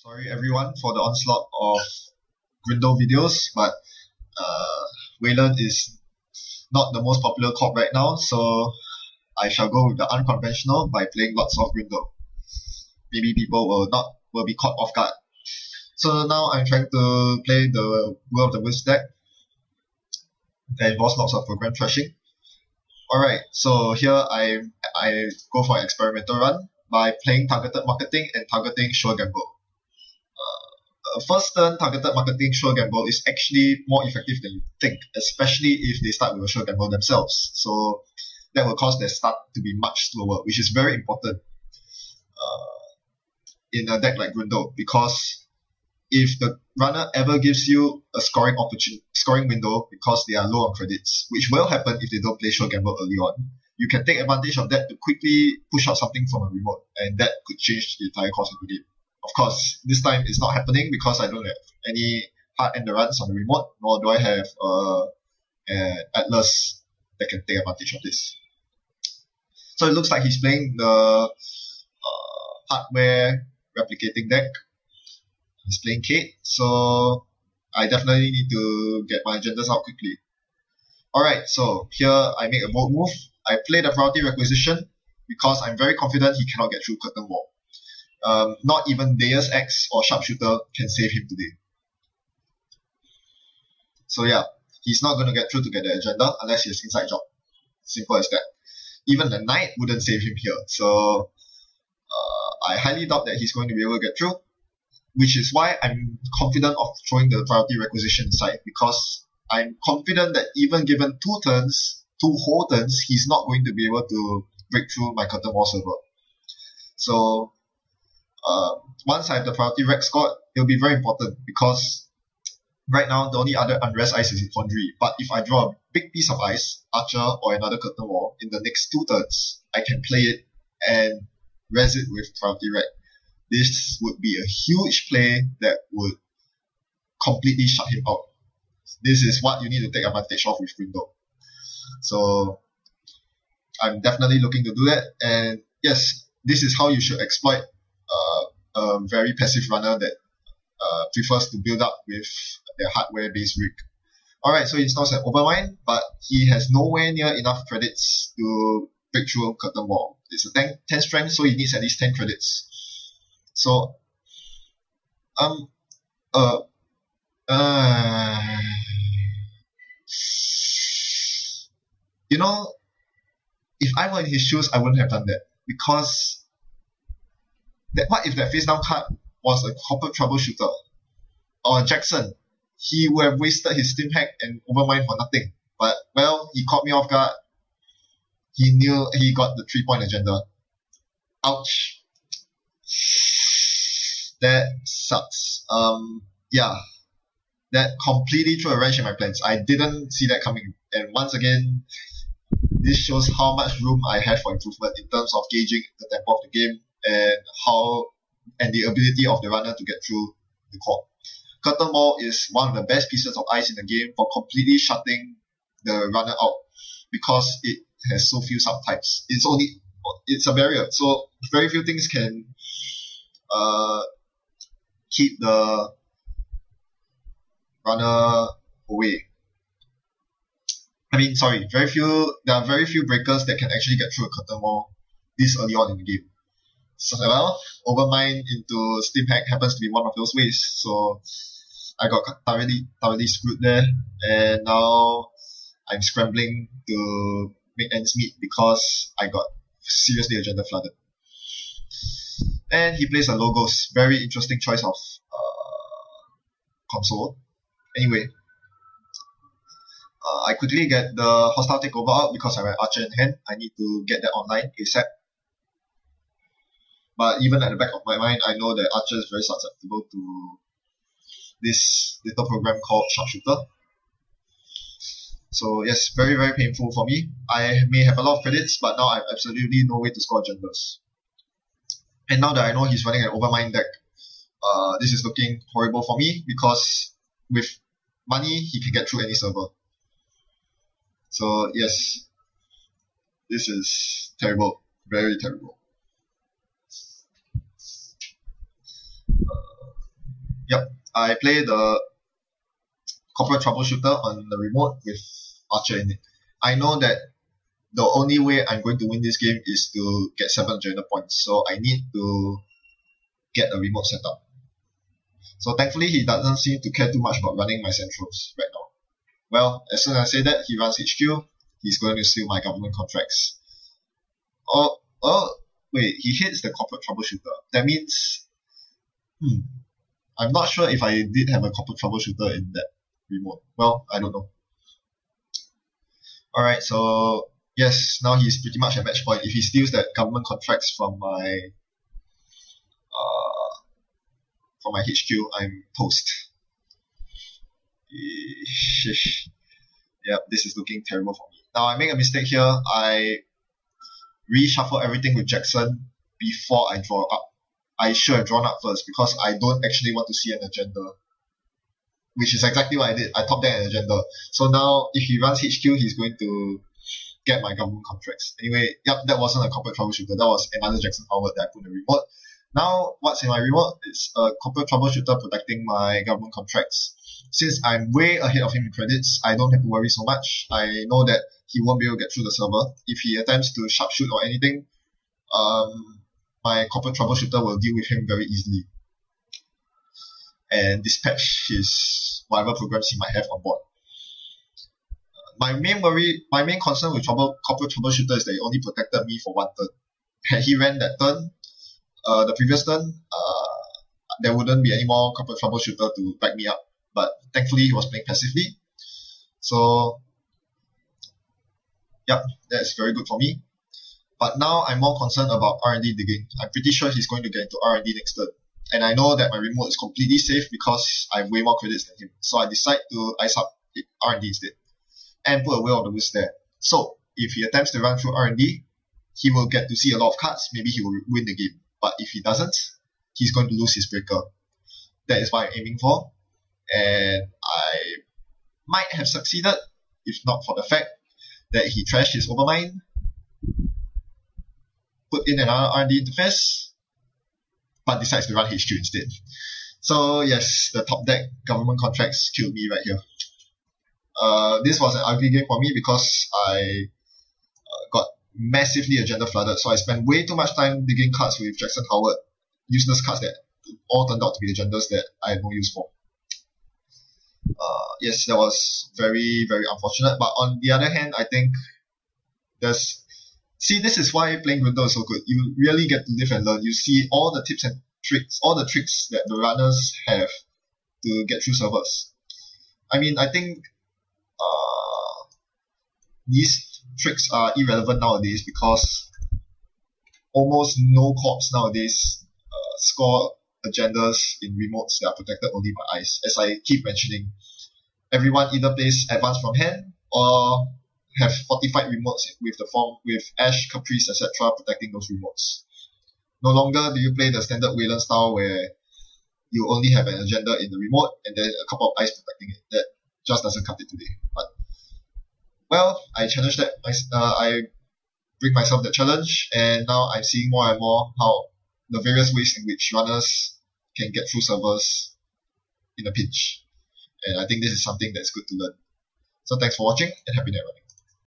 Sorry everyone for the onslaught of Grindle videos, but Wayland is not the most popular Corp right now, so I shall go with the unconventional by playing lots of Grindle. Maybe people will be caught off guard. So now I'm trying to play the Will of the Wisp deck that involves lots of program thrashing. Alright, so here I go for an experimental run by playing targeted marketing and targeting sure gamble. First turn targeted marketing sure gamble is actually more effective than you think, especially if they start with a sure gamble themselves. So that will cause their start to be much slower, which is very important in a deck like Grindle, because if the runner ever gives you a scoring window because they are low on credits, which will happen if they don't play sure gamble early on, you can take advantage of that to quickly push out something from a remote, and that could change the entire course of the game. Of course, this time it's not happening because I don't have any hard end runs on the remote, nor do I have an Atlas that can take advantage of this. So it looks like he's playing the hardware replicating deck. He's playing Kate, so I definitely need to get my agendas out quickly. Alright, so here I make a bold move. I play the priority requisition because I'm very confident he cannot get through curtain wall. Not even Deus Ex or Sharpshooter can save him today. So yeah, he's not going to get through to get the agenda unless he has inside job. Simple as that. Even the Knight wouldn't save him here. So I highly doubt that he's going to be able to get through, which is why I'm confident of throwing the priority requisition inside, because I'm confident that even given two whole turns, he's not going to be able to break through my curtain wall server. So once I have the priority rec scored, it'll be very important, because right now the only other unrest ice is Foundry. But if I draw a big piece of ice, Archer or another curtain wall, in the next 2 turns, I can play it and res it with priority rec. This would be a huge play that would completely shut him out. This is what you need to take advantage of with Grindle. So I'm definitely looking to do that. And yes, this is how you should exploit a very passive runner that prefers to build up with their hardware-based rig. Alright, so he installs an Overmind, but he has nowhere near enough credits to break through curtain wall. It's a 10 strength, so he needs at least 10 credits. So, you know, if I were in his shoes, I wouldn't have done that, because what if that face down card was a corporate troubleshooter or Jackson? He would have wasted his Steam hack and Overmind for nothing. But well, he caught me off guard. He knew he got the 3-point agenda. Ouch. That sucks. Yeah, that completely threw a wrench in my plans. I didn't see that coming. And once again, this shows how much room I have for improvement in terms of gauging the tempo of the game and the ability of the runner to get through the Corp. Curtain wall is one of the best pieces of ice in the game for completely shutting the runner out, because it has so few subtypes. It's a barrier, so very few things can keep the runner away. There are very few breakers that can actually get through a curtain wall this early on in the game. So, well, Overmind into Steam hack happens to be one of those ways, so I got thoroughly screwed there, and now I'm scrambling to make ends meet because I got seriously agenda flooded. And he plays a Logos. Very interesting choice of console. Anyway, I quickly get the hostile takeover out because I have Archer in hand. I need to get that online ASAP. But even at the back of my mind, I know that Archer is very susceptible to this little program called Sharpshooter. So yes, very, very painful for me. I may have a lot of credits, but now I have absolutely no way to score agendas. And now that I know he's running an Overmind deck, this is looking horrible for me, because with money, he can get through any server. So yes, this is terrible. Very terrible. Yep, I play the corporate troubleshooter on the remote with Archer in it. I know that the only way I'm going to win this game is to get 7 agenda points, so I need to get a remote setup. So thankfully he doesn't seem to care too much about running my centrals right now. Well, as soon as I say that, he runs HQ, he's going to steal my government contracts. Wait, he hits the corporate troubleshooter. That means, I'm not sure if I did have a corporate troubleshooter in that remote. Well, I don't know. Alright, so yes, now he's pretty much at match point. If he steals that government contracts from my HQ, I'm toast. Yep, this is looking terrible for me. Now I make a mistake here. I reshuffle everything with Jackson before I draw up. I should have drawn up first because I don't actually want to see an agenda. Which is exactly what I did. I top deck an agenda. So now if he runs HQ, he's going to get my government contracts. Anyway, yep, that wasn't a corporate troubleshooter. That was another Jackson Howard that I put in the remote. Now, what's in my remote is a corporate troubleshooter protecting my government contracts. Since I'm way ahead of him in credits, I don't have to worry so much. I know that he won't be able to get through the server. If he attempts to sharpshoot or anything, my corporate troubleshooter will deal with him very easily and dispatch his whatever programs he might have on board. My main concern with corporate troubleshooter is that he only protected me for one turn. Had he ran that turn, the previous turn, there wouldn't be any more corporate troubleshooter to back me up. But thankfully, he was playing passively. So, yep, that's very good for me. But now I'm more concerned about R&D digging. I'm pretty sure he's going to get into R&D next turn. And I know that my remote is completely safe because I have way more credits than him. So I decide to ice up R&D instead and put a Will of the Wisp there. So if he attempts to run through R&D, he will get to see a lot of cards. Maybe he will win the game. But if he doesn't, he's going to lose his breaker. That is what I'm aiming for. And I might have succeeded if not for the fact that he trashed his Overmind, put in another R&D interface, but decides to run HQ instead. So yes, the top deck government contracts killed me right here. This was an ugly game for me because I got massively agenda flooded, so I spent way too much time digging cards with Jackson Howard, useless cards that all turned out to be agendas that I had no use for. Yes, that was very, very unfortunate. But on the other hand, I think see, this is why playing Grindel is so good. You really get to live and learn. You see all the tips and tricks, all the tricks that the runners have to get through servers. I mean, I think these tricks are irrelevant nowadays because almost no corps nowadays score agendas in remotes that are protected only by ice. As I keep mentioning, everyone either plays advanced from hand or have fortified remotes with Ash, Caprice, etc. protecting those remotes. No longer do you play the standard Wayland style where you only have an agenda in the remote and then a couple of ice protecting it. That just doesn't cut it today. But well, I challenged that. I bring myself that challenge, and now I'm seeing more and more how the various ways in which runners can get through servers in a pinch. And I think this is something that's good to learn. So thanks for watching and happy net running.